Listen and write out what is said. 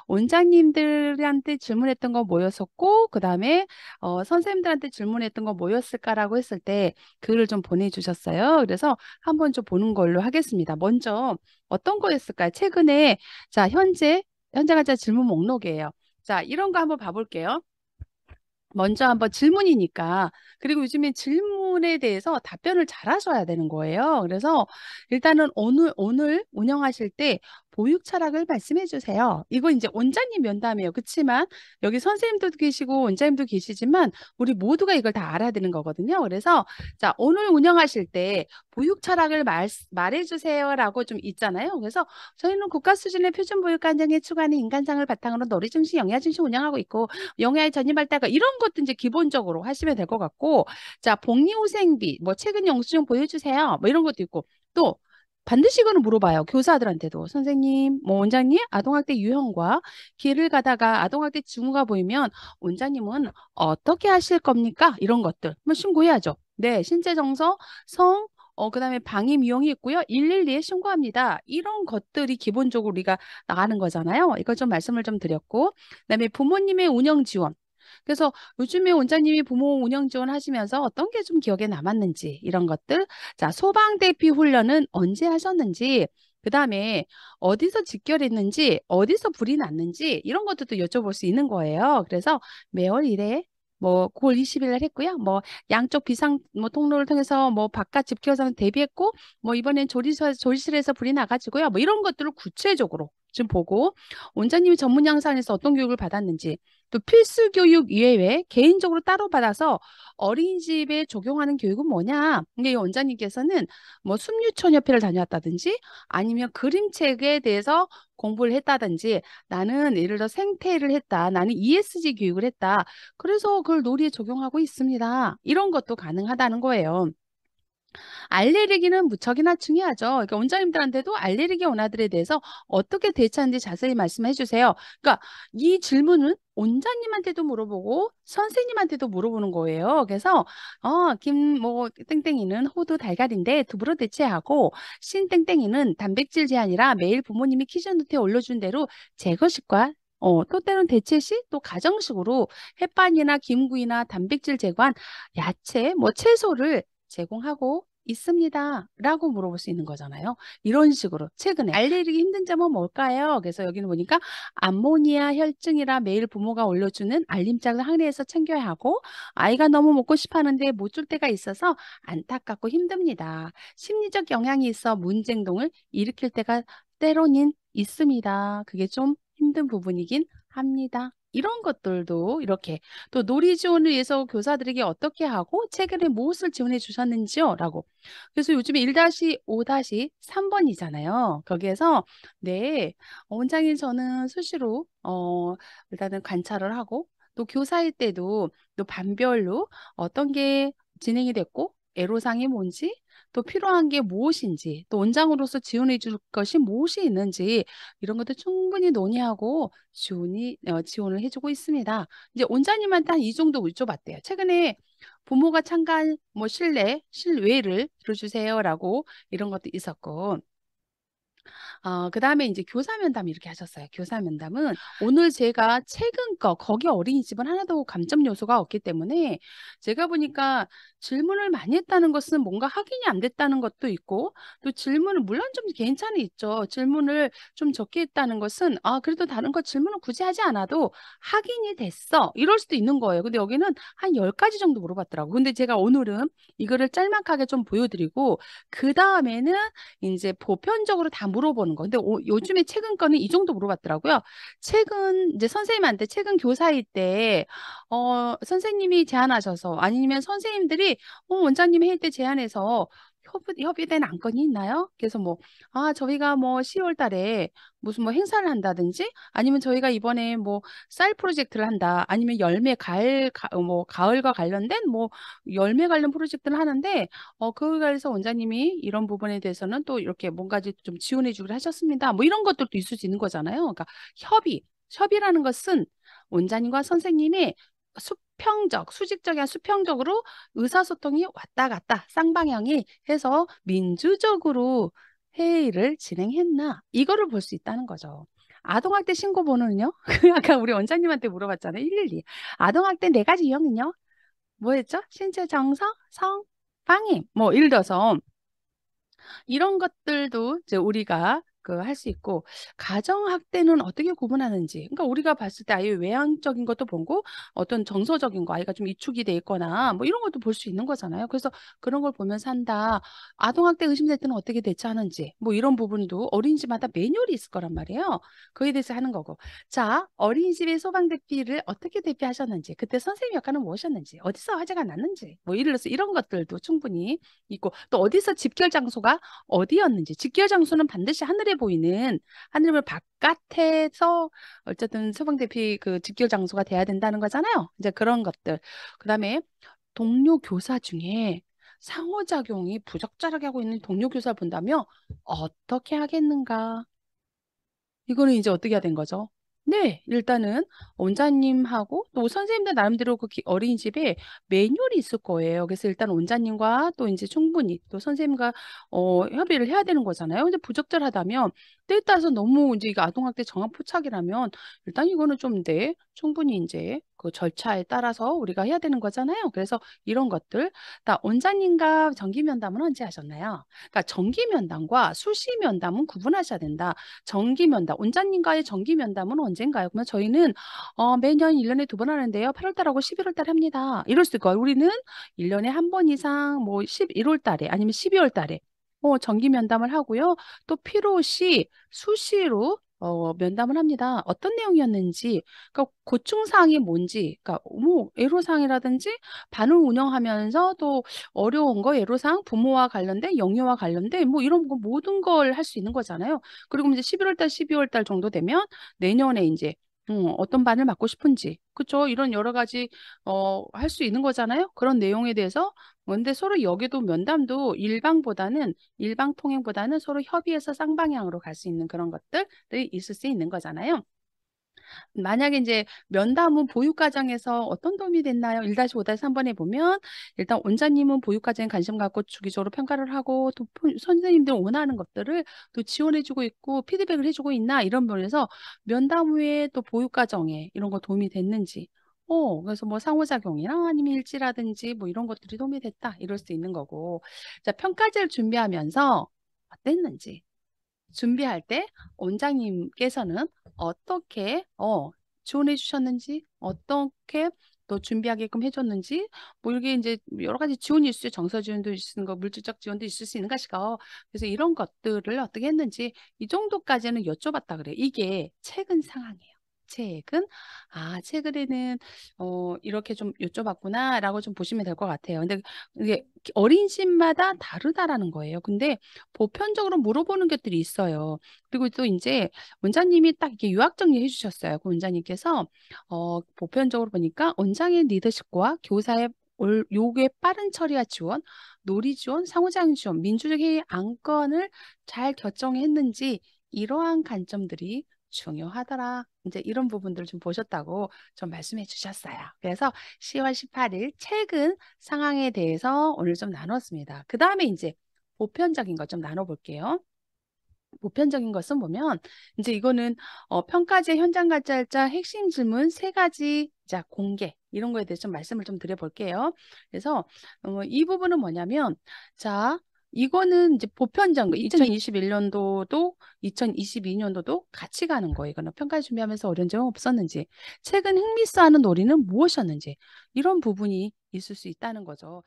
원장님들한테 질문했던 거 뭐였었고, 그 다음에 선생님들한테 질문했던 거 뭐였을까라고 했을 때 글을 좀 보내주셨어요. 그래서 한번 좀 보는 걸로 하겠습니다. 먼저 어떤 거였을까요? 최근에 자 현재 가자 질문 목록이에요. 자, 이런 거 한번 봐볼게요. 먼저 한번 질문이니까. 그리고 요즘에 질문에 대해서 답변을 잘 하셔야 되는 거예요. 그래서 일단은 오늘 운영하실 때 보육 철학을 말씀해 주세요. 이거 이제 원장님 면담이에요. 그렇지만 여기 선생님도 계시고 원장님도 계시지만 우리 모두가 이걸 다 알아야 되는 거거든요. 그래서 자, 오늘 운영하실 때 보육 철학을 말해 주세요라고 좀 있잖아요. 그래서 저희는 국가 수준의 표준 보육 과정에 추구하는 인간상을 바탕으로 놀이 중심, 영양 중심 운영하고 있고 영양의 전이발달과 이런 것도 이제 기본적으로 하시면 될 것 같고, 자, 복리후생비, 뭐 최근 영수증 보여주세요. 뭐 이런 것도 있고, 또 반드시 이거는 물어봐요. 교사들한테도. 선생님, 뭐 원장님, 아동학대 유형과 길을 가다가 아동학대 징후가 보이면 원장님은 어떻게 하실 겁니까? 이런 것들. 뭐 신고해야죠. 네, 신체 정서, 성, 그다음에 방임 유형이 있고요. 112에 신고합니다. 이런 것들이 기본적으로 우리가 나가는 거잖아요. 이걸 좀 말씀을 좀 드렸고, 그다음에 부모님의 운영 지원. 그래서 요즘에 원장님이 부모 운영 지원 하시면서 어떤 게 좀 기억에 남았는지 이런 것들. 자, 소방 대피 훈련은 언제 하셨는지, 그다음에 어디서 직결했는지, 어디서 불이 났는지 이런 것들도 여쭤볼 수 있는 거예요. 그래서 매월 1회 뭐 9월 20일 날 했고요. 뭐 양쪽 비상 뭐 통로를 통해서 뭐 바깥 집결선 대비했고 뭐 이번엔 조리실에서 불이 나가지고요. 뭐 이런 것들을 구체적으로 좀 보고 원장님이 전문 양산에서 어떤 교육을 받았는지 또 필수 교육 이외에 개인적으로 따로 받아서 어린이집에 적용하는 교육은 뭐냐? 이게 원장님께서는 뭐 숨유치원협회를 다녀왔다든지 아니면 그림책에 대해서 공부를 했다든지 나는 예를 들어 생태를 했다. 나는 ESG 교육을 했다. 그래서 그걸 놀이에 적용하고 있습니다. 이런 것도 가능하다는 거예요. 알레르기는 무척이나 중요하죠. 그러니까 원장님들한테도 알레르기 원화들에 대해서 어떻게 대처하는지 자세히 말씀해 주세요. 그러니까 이 질문은 원장님한테도 물어보고 선생님한테도 물어보는 거예요. 그래서 김 뭐 땡땡이는 호두 달걀인데 두부로 대체하고 신 땡땡이는 단백질 제한이라 매일 부모님이 키즈노트에 올려준 대로 제거식과 또 때론 대체식 또 가정식으로 햇반이나 김구이나 단백질 제거한 야채 뭐 채소를 제공하고 있습니다. 라고 물어볼 수 있는 거잖아요. 이런 식으로 최근에 알레르기 힘든 점은 뭘까요? 그래서 여기는 보니까 암모니아 혈증이라 매일 부모가 올려주는 알림장을 항리해서 챙겨야 하고 아이가 너무 먹고 싶어 하는데 못 줄 때가 있어서 안타깝고 힘듭니다. 심리적 영향이 있어 문제행동을 일으킬 때가 때로는 있습니다. 그게 좀 힘든 부분이긴 합니다. 이런 것들도 이렇게 또 놀이 지원을 위해서 교사들에게 어떻게 하고 최근에 무엇을 지원해 주셨는지요? 라고. 그래서 요즘에 1-5-3번이잖아요. 거기에서 네, 원장님 저는 수시로 일단은 관찰을 하고 또 교사일 때도 또 반별로 어떤 게 진행이 됐고 애로사항이 뭔지 또 필요한 게 무엇인지 또 원장으로서 지원해 줄 것이 무엇이 있는지 이런 것도 충분히 논의하고 지원을 해주고 있습니다. 이제 원장님한테 한 이 정도 여쭤봤대요. 최근에 부모가 참가한 뭐 실외를 들어주세요라고 이런 것도 있었고 그다음에 이제 교사 면담 이렇게 하셨어요. 교사 면담은 오늘 제가 최근 거기 어린이집은 하나도 감점 요소가 없기 때문에 제가 보니까 질문을 많이 했다는 것은 뭔가 확인이 안 됐다는 것도 있고 또 질문을 물론 좀 괜찮이 있죠. 질문을 좀 적게 했다는 것은 그래도 다른 거 질문을 굳이 하지 않아도 확인이 됐어. 이럴 수도 있는 거예요. 근데 여기는 한 10가지 정도 물어봤더라고요. 근데 제가 오늘은 이거를 짤막하게 좀 보여드리고 그 다음에는 이제 보편적으로 다 물어보는 거. 근데 요즘에 최근 거는 이 정도 물어봤더라고요. 최근 이제 선생님한테 최근 교사일 때 선생님이 제안하셔서 아니면 선생님들이 원장님 회의 때 제안해서 협의된 안건이 있나요? 그래서 뭐, 저희가 뭐 10월 달에 무슨 뭐 행사를 한다든지 아니면 저희가 이번에 뭐 쌀 프로젝트를 한다 아니면 뭐 가을과 관련된 뭐 열매 관련 프로젝트를 하는데 그거에 관해서 원장님이 이런 부분에 대해서는 또 이렇게 뭔가 좀 지원해 주기로 하셨습니다. 뭐 이런 것들도 있을 수 있는 거잖아요. 그러니까 협의라는 것은 원장님과 선생님의 수직적으로 의사소통이 왔다 갔다 쌍방향이 해서 민주적으로 회의를 진행했나 이거를 볼 수 있다는 거죠. 아동학대 신고 번호는요? 아까 우리 원장님한테 물어봤잖아요. 112. 아동학대 네 가지 유형은요? 뭐였죠? 신체 정서, 성, 방임. 뭐 예를 들어서 이런 것들도 이제 우리가 그 할 수 있고 가정학대는 어떻게 구분하는지 그러니까 우리가 봤을 때 아이의 외향적인 것도 보고 어떤 정서적인 거 아이가 좀 위축이 돼 있거나 뭐 이런 것도 볼 수 있는 거잖아요. 그래서 그런 걸 보면서 한다. 아동학대 의심될 때는 어떻게 대처하는지 뭐 이런 부분도 어린이집마다 매뉴얼이 있을 거란 말이에요. 그에 대해서 하는 거고. 자, 어린이집의 소방 대피를 어떻게 대피하셨는지 그때 선생님 역할은 무엇이었는지 어디서 화재가 났는지 뭐 예를 들어서 이런 것들도 충분히 있고 또 어디서 집결 장소가 어디였는지 집결 장소는 반드시 하늘에 보이는 하늘을 바깥에서 어쨌든 소방 대피 그 집결 장소가 돼야 된다는 거잖아요. 이제 그런 것들. 그다음에 동료 교사 중에 상호작용이 부적절하게 하고 있는 동료 교사를 본다면 어떻게 하겠는가? 이거는 이제 어떻게 해야 된 거죠? 네, 일단은 원장님하고 또 선생님들 나름대로 그 어린이집에 매뉴얼이 있을 거예요. 그래서 일단 원장님과 또 이제 충분히 또 선생님과 협의를 해야 되는 거잖아요. 근데 부적절하다면 때에 따라서 너무 이제 이거 아동학대 정확 포착이라면 일단 이거는 좀 네, 충분히 이제 그 절차에 따라서 우리가 해야 되는 거잖아요. 그래서 이런 것들. 다 원장님과 정기 면담은 언제 하셨나요? 그러니까 정기 면담과 수시 면담은 구분하셔야 된다. 정기 면담, 원장님과의 정기 면담은 언젠가요? 그러면 저희는 매년 1년에 두 번 하는데요. 8월 달하고 11월 달에 합니다. 이럴 수 있고 우리는 1년에 한 번 이상 뭐 11월 달에 아니면 12월 달에 정기 면담을 하고요. 또 필요시 수시로 면담을 합니다. 어떤 내용이었는지, 그러니까 고충사항이 뭔지, 그러니까 뭐 애로사항이라든지 반을 운영하면서 또 어려운 거, 애로사항, 부모와 관련된, 영유아 관련된 뭐 이런 거 모든 걸 할 수 있는 거잖아요. 그리고 이제 11월 달, 12월 달 정도 되면 내년에 이제 어떤 반을 맡고 싶은지, 그쵸? 이런 여러 가지 할 수 있는 거잖아요. 그런 내용에 대해서 근데 서로 여기도 면담도 일방 통행보다는 서로 협의해서 쌍방향으로 갈 수 있는 그런 것들이 있을 수 있는 거잖아요. 만약에 이제 면담 후 보육과정에서 어떤 도움이 됐나요? 1-5-3번에 보면 일단 원장님은 보육과정에 관심 갖고 주기적으로 평가를 하고 또 선생님들 원하는 것들을 또 지원해주고 있고 피드백을 해주고 있나 이런 면에서 면담 후에 또 보육과정에 이런 거 도움이 됐는지 그래서 뭐 상호작용이나 아니면 일지라든지 뭐 이런 것들이 도움이 됐다 이럴 수 있는 거고 자 평가제를 준비하면서 어땠는지 준비할 때 원장님께서는 어떻게 지원해 주셨는지 어떻게 또 준비하게끔 해줬는지 뭐 이게 이제 여러 가지 지원이 있어요. 정서 지원도 있는 거 물질적 지원도 있을 수 있는 것이고 그래서 이런 것들을 어떻게 했는지 이 정도까지는 여쭤봤다 그래요. 이게 최근 상황이에요. 최근에는 이렇게 좀 여쭤봤구나라고 좀 보시면 될 것 같아요. 근데 이게 어린이집마다 다르다라는 거예요. 근데 보편적으로 물어보는 것들이 있어요. 그리고 또 이제 원장님이 딱 이렇게 요약 정리해 주셨어요. 그 원장님께서 보편적으로 보니까 원장의 리더십과 교사의 요구의 빠른 처리와 지원, 놀이 지원, 상호작용 지원, 민주적 회의 안건을 잘 결정했는지 이러한 관점들이 중요하더라. 이제 이런 부분들을 좀 보셨다고 좀 말씀해 주셨어요. 그래서 10월 18일 최근 상황에 대해서 오늘 좀 나눴습니다. 그 다음에 이제 보편적인 것 좀 나눠볼게요. 보편적인 것은 보면 이제 이거는 평가제 현장 가짜일자 핵심 질문 세 가지 자 공개 이런 거에 대해서 좀 말씀을 좀 드려볼게요. 그래서 이 부분은 뭐냐면 자 이거는 이제 보편적 2021년도도 2022년도도 같이 가는 거예요. 이거는 평가 준비하면서 어려운 점은 없었는지 최근 흥미있어하는 놀이는 무엇이었는지 이런 부분이 있을 수 있다는 거죠.